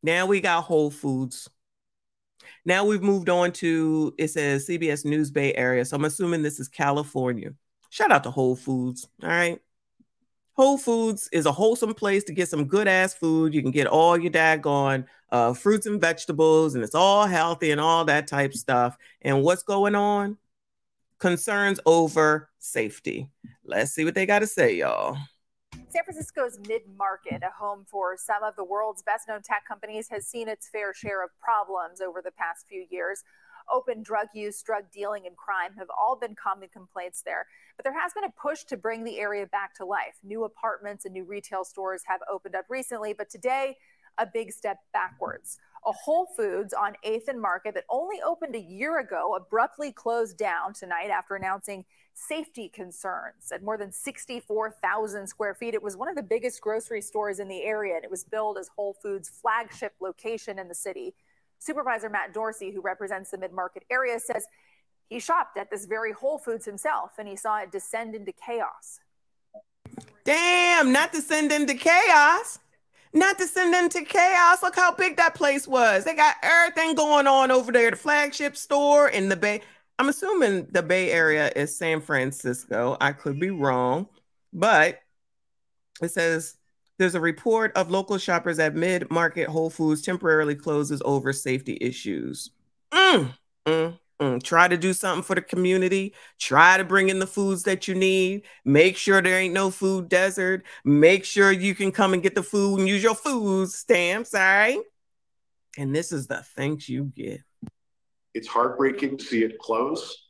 Now we got Whole Foods. Now we've moved on to, it says CBS News Bay Area. So I'm assuming this is California. Shout out to Whole Foods. All right. Whole Foods is a wholesome place to get some good ass food. You can get all your daggone fruits and vegetables, and it's all healthy and all that type stuff. And what's going on? Concerns over safety. Let's see what they got to say, y'all. San Francisco's mid-market, a home for some of the world's best-known tech companies, has seen its fair share of problems over the past few years. Open drug use, drug dealing, and crime have all been common complaints there. But there has been a push to bring the area back to life. New apartments and new retail stores have opened up recently, but today, a big step backwards. A Whole Foods on 8th and Market that only opened a year ago abruptly closed down tonight after announcing safety concerns. At more than 64,000 square feet, it was one of the biggest grocery stores in the area, and it was billed as Whole Foods' flagship location in the city. Supervisor Matt Dorsey, who represents the mid-market area, says he shopped at this very Whole Foods himself, and he saw it descend into chaos. Damn, not descend into chaos. Not descend into chaos. Look how big that place was. They got everything going on over there. The flagship store in the Bay. I'm assuming the Bay Area is San Francisco. I could be wrong, but it says there's a report of local shoppers at mid-market Whole Foods temporarily closes over safety issues. Try to do something for the community. Try to bring in the foods that you need. Make sure there ain't no food desert. Make sure you can come and get the food and use your food stamps, all right? And this is the thanks you get. It's heartbreaking to see it close,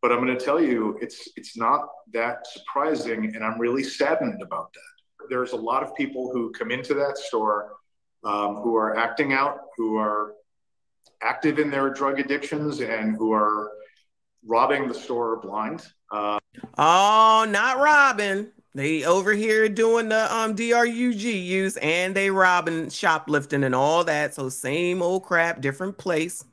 but I'm going to tell you, it's not that surprising, and I'm really saddened about that. There's a lot of people who come into that store who are acting out, who are active in their drug addictions, and who are robbing the store blind. Oh, not robbing. They over here doing the DRUG use, and they robbing, shoplifting, and all that. So same old crap, different place.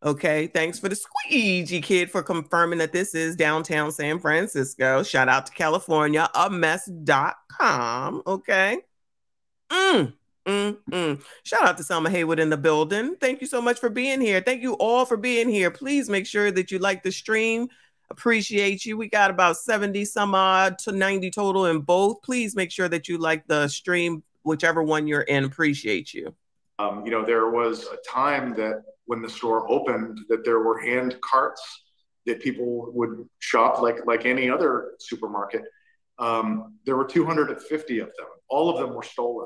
Okay, thanks for the squeegee kid for confirming that this is downtown San Francisco. Shout out to California, amess.com. Okay. Shout out to Selma Haywood in the building. Thank you so much for being here. Thank you all for being here. Please make sure that you like the stream. Appreciate you. We got about 70 some odd to 90 total in both. Please make sure that you like the stream, whichever one you're in. Appreciate you. You know, there was a time that when the store opened that there were hand carts that people would shop like any other supermarket. There were 250 of them. All of them were stolen.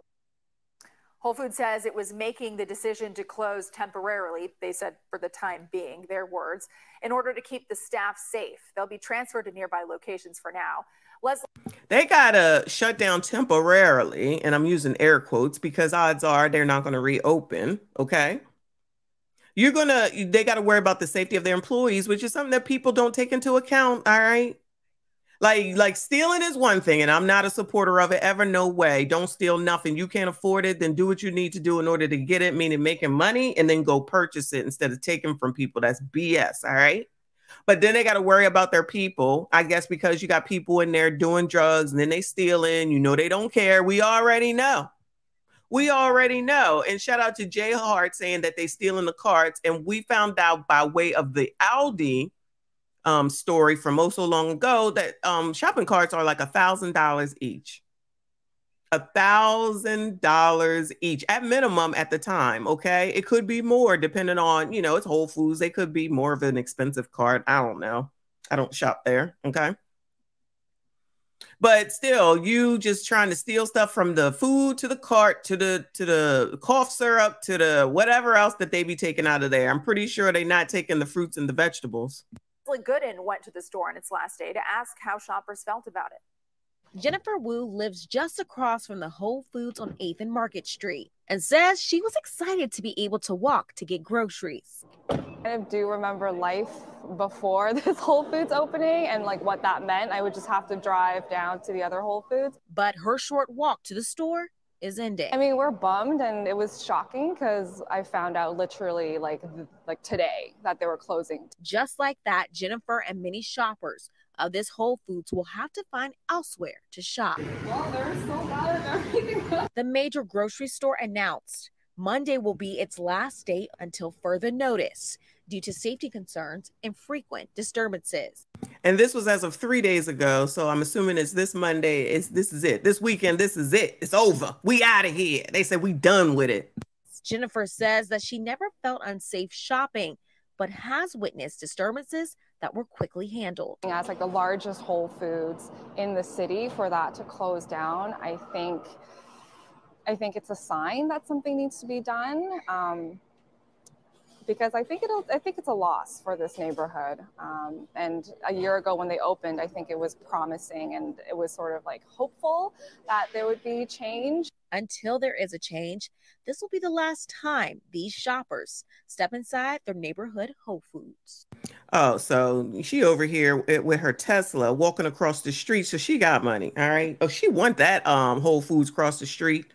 Whole Foods says it was making the decision to close temporarily, they said for the time being, their words, in order to keep the staff safe. They'll be transferred to nearby locations for now. They gotta shut down temporarily, and I'm using air quotes because odds are they're not gonna reopen, okay? They gotta worry about the safety of their employees, which is something that people don't take into account, all right? Like stealing is one thing, and I'm not a supporter of it ever. No way. Don't steal nothing. You can't afford it, then do what you need to do in order to get it, meaning making money, and then go purchase it instead of taking from people. That's BS, all right? But then they got to worry about their people, I guess, because you got people in there doing drugs, and then they stealing. You know they don't care. We already know. We already know. And shout out to Jay Hart saying that they stealing the carts, and we found out by way of the Aldi story from so long ago that shopping carts are like $1,000 each. $1,000 each at minimum at the time. Okay, it could be more depending on, you know, it's Whole Foods. They could be more of an expensive cart. I don't know. I don't shop there. Okay, but still, you just trying to steal stuff from the food to the cart to the cough syrup to the whatever else that they be taking out of there. I'm pretty sure they're not taking the fruits and the vegetables. Gooden went to the store on its last day to ask how shoppers felt about it. Jennifer Wu lives just across from the Whole Foods on 8th and Market Street and says she was excited to be able to walk to get groceries. I do remember life before this Whole Foods opening and like what that meant. I would just have to drive down to the other Whole Foods. But her short walk to the store is ending. I mean, we're bummed, and it was shocking because I found out literally like today that they were closing. Just like that, Jennifer and many shoppers of this Whole Foods will have to find elsewhere to shop. Well, they're so bad at everything. The major grocery store announced Monday will be its last day until further notice due to safety concerns and frequent disturbances. And this was as of 3 days ago. So I'm assuming it's this Monday. This is it. This weekend, this is it. It's over. We out of here. They said we done with it. Jennifer says that she never felt unsafe shopping, but has witnessed disturbances that were quickly handled. As like the largest Whole Foods in the city, for that to close down, I think it's a sign that something needs to be done. Because I think it's a loss for this neighborhood. And a year ago when they opened, I think it was promising and it was sort of like hopeful that there would be change. Until there is a change, this will be the last time these shoppers step inside their neighborhood Whole Foods. Oh, so she over here with her Tesla walking across the street, so she got money, all right? Oh, she want that Whole Foods across the street.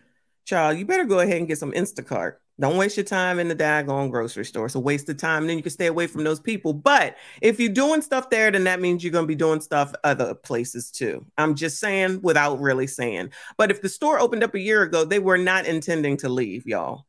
Child, you better go ahead and get some Instacart. Don't waste your time in the daggone grocery store. It's a waste of time. And then you can stay away from those people. But if you're doing stuff there, then that means you're going to be doing stuff other places too. I'm just saying without really saying. But if the store opened up a year ago, they were not intending to leave, y'all.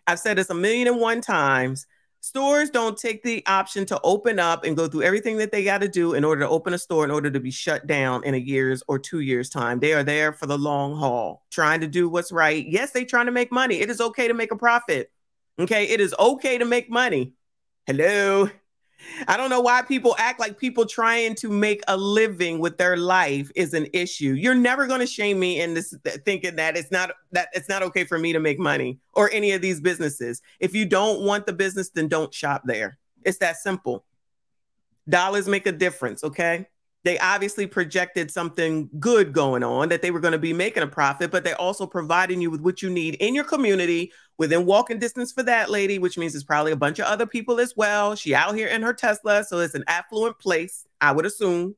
I've said this 1,000,001 times. Stores don't take the option to open up and go through everything that they got to do in order to open a store in order to be shut down in a year's or 2 years' time. They are there for the long haul, trying to do what's right. Yes, they're trying to make money. It is okay to make a profit. Okay, it is okay to make money. Hello. I don't know why people act like people trying to make a living with their life is an issue. You're never going to shame me in this thinking that it's not okay for me to make money or any of these businesses. If you don't want the business, then don't shop there. It's that simple. Dollars make a difference, okay? They obviously projected something good going on, that they were going to be making a profit, but they're also providing you with what you need in your community within walking distance for that lady, which means it's probably a bunch of other people as well. She out here in her Tesla, so it's an affluent place, I would assume.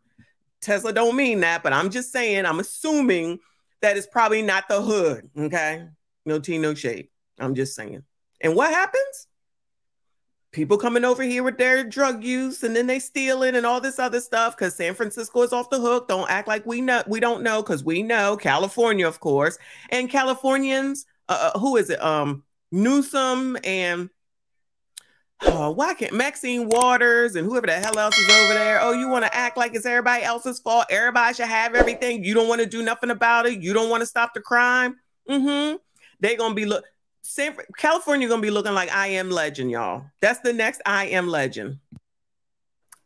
Tesla don't mean that, but I'm just saying, I'm assuming that it's probably not the hood, okay? No tea, no shade. I'm just saying. And what happens? People coming over here with their drug use and then they steal it and all this other stuff because San Francisco is off the hook. Don't act like we don't know, because we know. California, of course. And Californians, who is it? Newsom and Maxine Waters and whoever the hell else is over there. Oh, you want to act like it's everybody else's fault? Everybody should have everything. You don't want to do nothing about it. You don't want to stop the crime. They're going to be California going to be looking like I Am Legend, y'all. That's the next I Am Legend.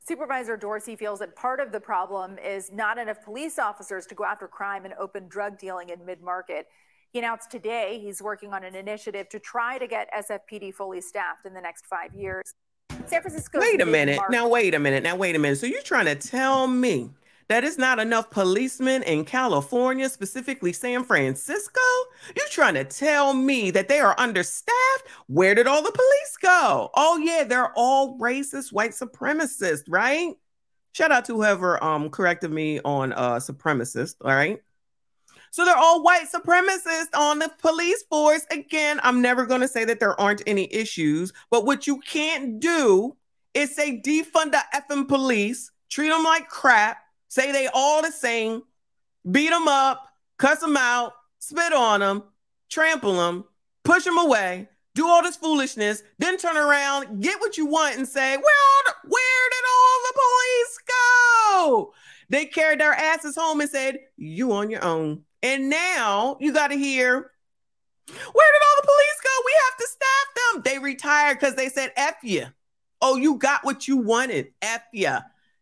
Supervisor Dorsey feels that part of the problem is not enough police officers to go after crime and open drug dealing in mid-market. He announced today he's working on an initiative to try to get SFPD fully staffed in the next 5 years. San Francisco. Wait a minute. So you're trying to tell me that it's not enough policemen in California, specifically San Francisco? You're trying to tell me that they are understaffed? Where did all the police go? Oh yeah, they're all racist, white supremacists, right? Shout out to whoever corrected me on supremacist, all right? So they're all white supremacists on the police force. Again, I'm never going to say that there aren't any issues, but what you can't do is say defund the effing police, treat them like crap, say they all the same, beat them up, cuss them out, spit on them, trample them, push them away, do all this foolishness, then turn around, get what you want and say, well, where did all the police go? They carried their asses home and said, you on your own. And now you got to hear, where did all the police go? We have to staff them. They retired because they said, F you. Oh, you got what you wanted. F you.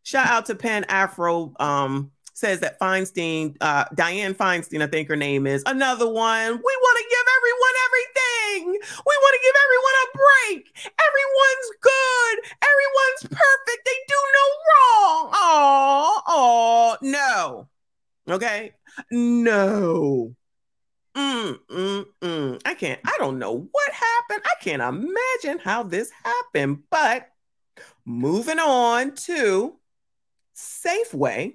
Shout out to Pan Afro, says that Feinstein, Diane Feinstein, I think her name is, another one. We want to give everyone everything. We want to give everyone a break. Everyone's good. Everyone's perfect. They do no wrong. Oh, no. Okay? No. I don't know what happened. I can't imagine how this happened. But moving on to Safeway.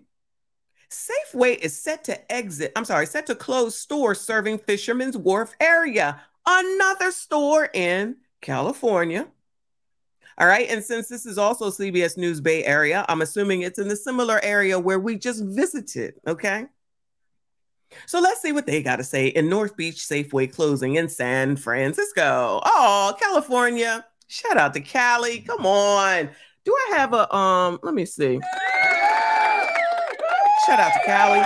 Safeway is set to close stores serving Fisherman's Wharf area, another store in California. All right. And since this is also CBS News Bay Area, I'm assuming it's in the similar area where we just visited. Okay. So let's see what they got to say in North Beach Safeway closing in San Francisco. Oh, California. Shout out to Cali. Come on. Do I have a, let me see. Shout out to Cali.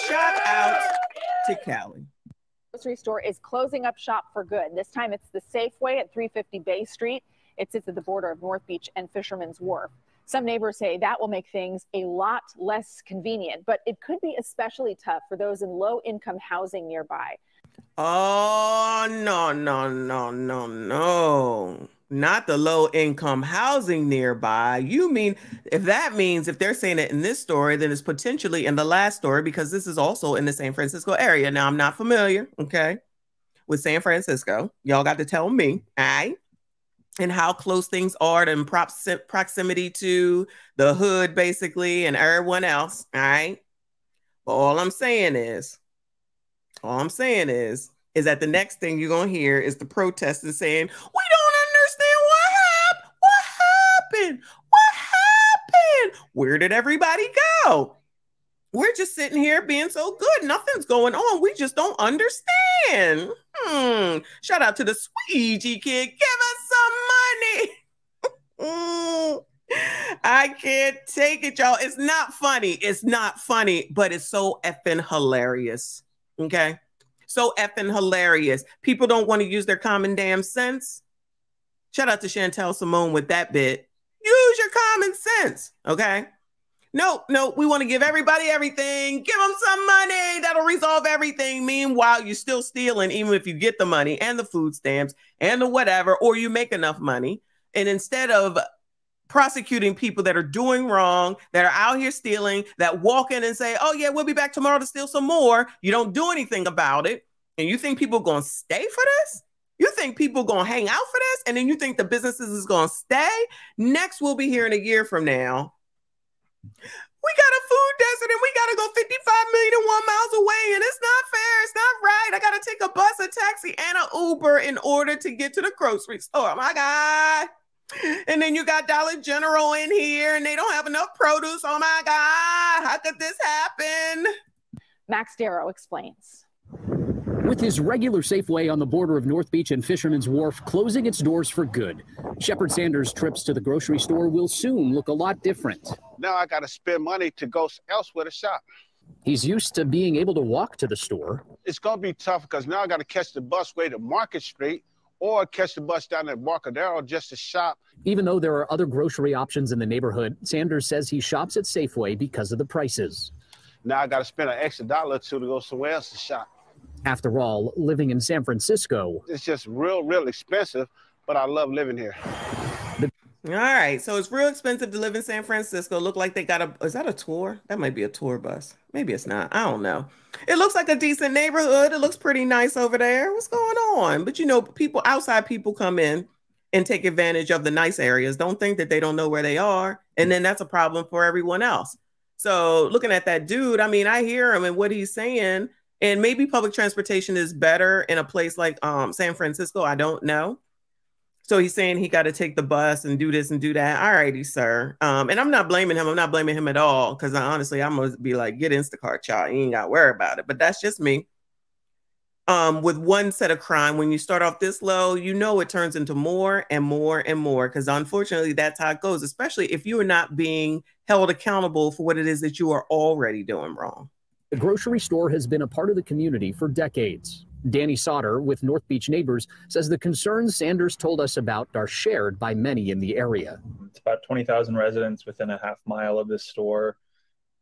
Shout out to Cali. Grocery store is closing up shop for good. This time it's the Safeway at 350 Bay Street. It sits at the border of North Beach and Fisherman's Wharf. Some neighbors say that will make things a lot less convenient, but it could be especially tough for those in low-income housing nearby. Oh, no, no, no, no, no. Not the low-income housing nearby. You mean, if that means if they're saying it in this story, then it's potentially in the last story, because this is also in the San Francisco area. Now, I'm not familiar, okay, with San Francisco. Y'all got to tell me, all right? And how close things are to proximity to the hood, basically, and everyone else, all right? But all I'm saying is that the next thing you're going to hear is the protesters saying, we don't understand what happened. What happened? Where did everybody go? We're just sitting here being so good. Nothing's going on. We just don't understand. Shout out to the squeegee kid. Give us some money. I can't take it, y'all. It's not funny. It's not funny, but it's so effing hilarious. Okay? So effing hilarious. People don't want to use their common damn sense. Shout out to Chantel Simone with that bit. Use your common sense. Okay? No, we want to give everybody everything. Give them some money. That'll resolve everything. Meanwhile, you're still stealing, even if you get the money and the food stamps and the whatever, or you make enough money. And instead of prosecuting people that are doing wrong, that are out here stealing, that walk in and say, oh yeah, we'll be back tomorrow to steal some more. You don't do anything about it. And you think people are going to stay for this? You think people are going to hang out for this? And then you think the businesses is going to stay? Next, we'll be here in a year from now. We got a food desert and we got to go 55 million and 1 miles away. And it's not fair. It's not right. I got to take a bus, a taxi, and an Uber in order to get to the grocery store. Oh my God. And then you got Dollar General in here and they don't have enough produce. Oh my God. How could this happen? Max Darrow explains. With his regular Safeway on the border of North Beach and Fisherman's Wharf closing its doors for good, Shepard Sanders' trips to the grocery store will soon look a lot different. Now I got to spend money to go elsewhere to shop. He's used to being able to walk to the store. It's going to be tough because now I got to catch the bus way to Market Street or catch the bus down at Embarcadero just to shop. Even though there are other grocery options in the neighborhood, Sanders says he shops at Safeway because of the prices. Now I got to spend an extra $1 or $2 to go somewhere else to shop. After all, living in San Francisco, it's just real expensive, but I love living here. All right, so it's real expensive to live in San Francisco. Look like they got a, is that a tour? That might be a tour bus. Maybe it's not. I don't know. It looks like a decent neighborhood. It looks pretty nice over there. What's going on? But you know, outside people come in and take advantage of the nice areas. Don't think that they don't know where they are. And then that's a problem for everyone else. So looking at that dude, I mean, I hear him and what he's saying. And maybe public transportation is better in a place like San Francisco. I don't know. So he's saying he got to take the bus and do this and do that. All righty, sir. And I'm not blaming him. I'm not blaming him at all. Because honestly, I'm going to be like, get Instacart, child. You ain't got to worry about it. But that's just me. With one set of crime, when you start off this low, you know it turns into more and more and more. Because unfortunately, that's how it goes, especially if you are not being held accountable for what it is that you are already doing wrong. The grocery store has been a part of the community for decades. Danny Sauter with North Beach Neighbors says the concerns Sanders told us about are shared by many in the area. It's about 20,000 residents within a half mile of this store.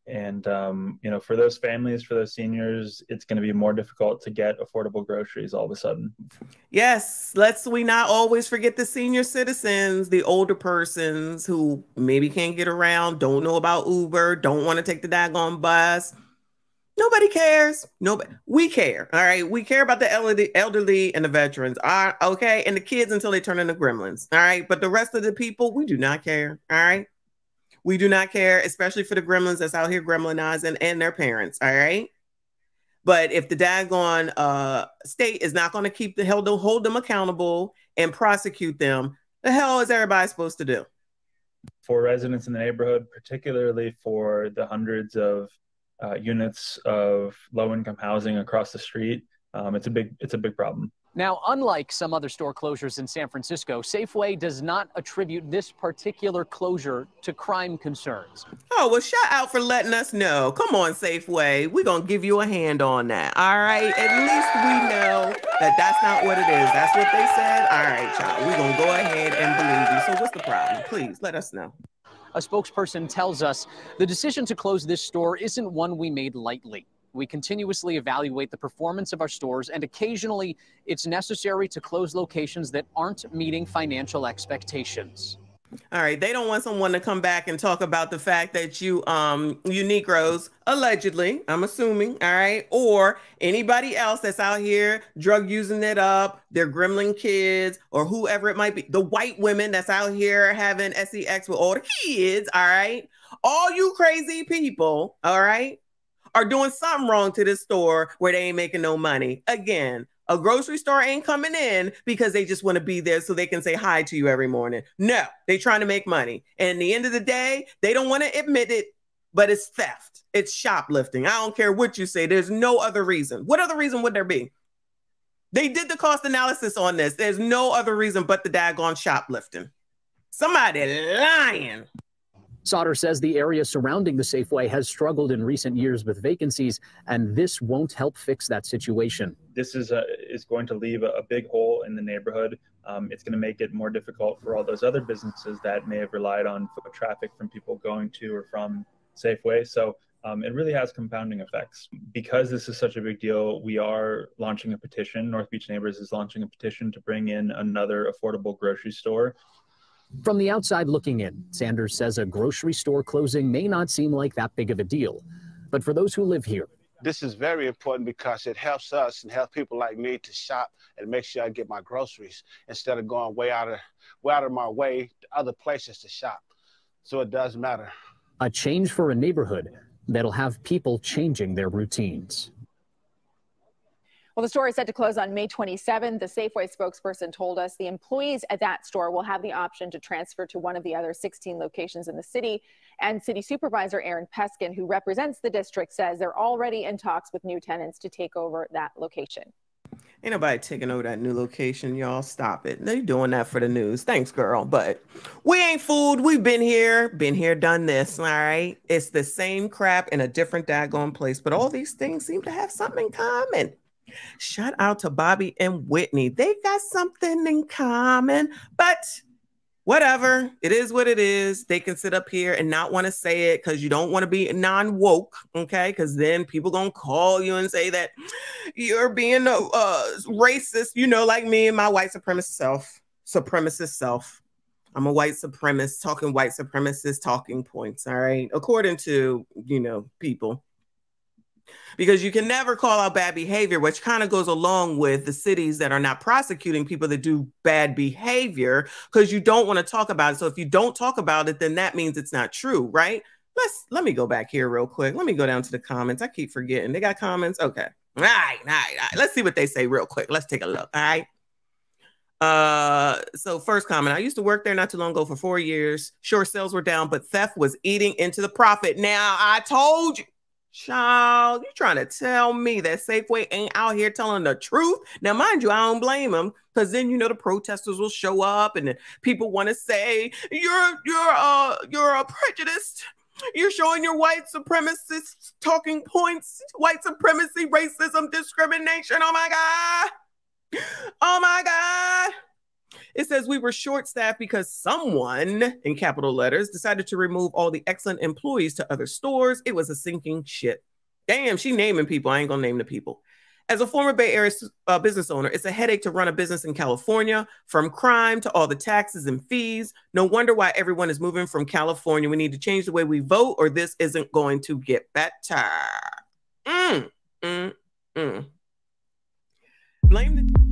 And, you know, for those families, for those seniors, it's going to be more difficult to get affordable groceries all of a sudden. Yes, we not always forget the senior citizens, the older persons who maybe can't get around, don't know about Uber, don't want to take the daggone bus. Nobody cares. Nobody. We care. All right. We care about the elderly and the veterans. Okay. And the kids until they turn into gremlins. All right. But the rest of the people, we do not care. All right. We do not care, especially for the gremlins that's out here gremlinizing and their parents. All right. But if the daggone state is not going to keep hold them accountable and prosecute them, the hell is everybody supposed to do? For residents in the neighborhood, particularly for the hundreds of units of low-income housing across the street. It's a big problem. Now, unlike some other store closures in San Francisco, Safeway does not attribute this particular closure to crime concerns. Oh, well, shout out for letting us know. Come on, Safeway. We're going to give you a hand on that. All right? At least we know that that's not what it is. That's what they said. All right, y'all. We're going to go ahead and believe you. So what's the problem? Please let us know. A spokesperson tells us the decision to close this store isn't one we made lightly. We continuously evaluate the performance of our stores, and occasionally it's necessary to close locations that aren't meeting financial expectations. All right, they don't want someone to come back and talk about the fact that you Negroes, allegedly, I'm assuming, all right, or anybody else that's out here drug using it up, their gremlin kids, or whoever it might be, the white women that's out here having sex with all the kids, all right, all you crazy people, all right, are doing something wrong to this store where they ain't making no money. Again, a grocery store ain't coming in because they just want to be there so they can say hi to you every morning. No, they trying to make money. And at the end of the day, they don't want to admit it, but it's theft. It's shoplifting. I don't care what you say. There's no other reason. What other reason would there be? They did the cost analysis on this. There's no other reason but the daggone shoplifting. Somebody lying. Sauter says the area surrounding the Safeway has struggled in recent years with vacancies, and this won't help fix that situation. This is going to leave a big hole in the neighborhood. It's going to make it more difficult for all those other businesses that may have relied on foot traffic from people going to or from Safeway. So it really has compounding effects. Because this is such a big deal, we are launching a petition. North Beach Neighbors is launching a petition to bring in another affordable grocery store. From the outside looking in, Sanders says a grocery store closing may not seem like that big of a deal. But for those who live here, this is very important because it helps us and helps people like me to shop and make sure I get my groceries instead of going way out of my way to other places to shop. So it does matter. A change for a neighborhood that'll have people changing their routines. Well, the store is set to close on May 27th. The Safeway spokesperson told us the employees at that store will have the option to transfer to one of the other 16 locations in the city. And City Supervisor Aaron Peskin, who represents the district, says they're already in talks with new tenants to take over that location. Ain't nobody taking over that new location, y'all. Stop it. They're doing that for the news. Thanks, girl. But we ain't fooled. We've been here, done this, all right? It's the same crap in a different daggone place, but all these things seem to have something in common. Shout out to Bobby and Whitney. They got something in common, but whatever. It is what it is. They can sit up here and not want to say it because you don't want to be non-woke, okay? Because then people going to call you and say that you're being racist, you know, like me and my white supremacist self. I'm a white supremacist, talking white supremacist talking points, all right? According to, you know, people. Because you can never call out bad behavior, which kind of goes along with the cities that are not prosecuting people that do bad behavior because you don't want to talk about it. So if you don't talk about it, then that means it's not true, right? Let me go back here real quick. Let me go down to the comments. I keep forgetting. They got comments? Okay. All right. Let's see what they say real quick. Let's take a look. All right. So first comment, I used to work there not too long ago for 4 years. Sure, sales were down, but theft was eating into the profit. Now, I told you. Child, you trying to tell me that Safeway ain't out here telling the truth? Now, mind you, I don't blame them because then, you know, the protesters will show up and people want to say, you're a prejudiced. You're showing your white supremacist talking points, white supremacy, racism, discrimination. Oh, my God. Oh, my God. It says we were short-staffed because someone, in capital letters, decided to remove all the excellent employees to other stores. It was a sinking ship. Damn, she naming people. I ain't gonna name the people. As a former Bay Area business owner, it's a headache to run a business in California, from crime to all the taxes and fees. No wonder why everyone is moving from California. We need to change the way we vote or this isn't going to get better. Blame the...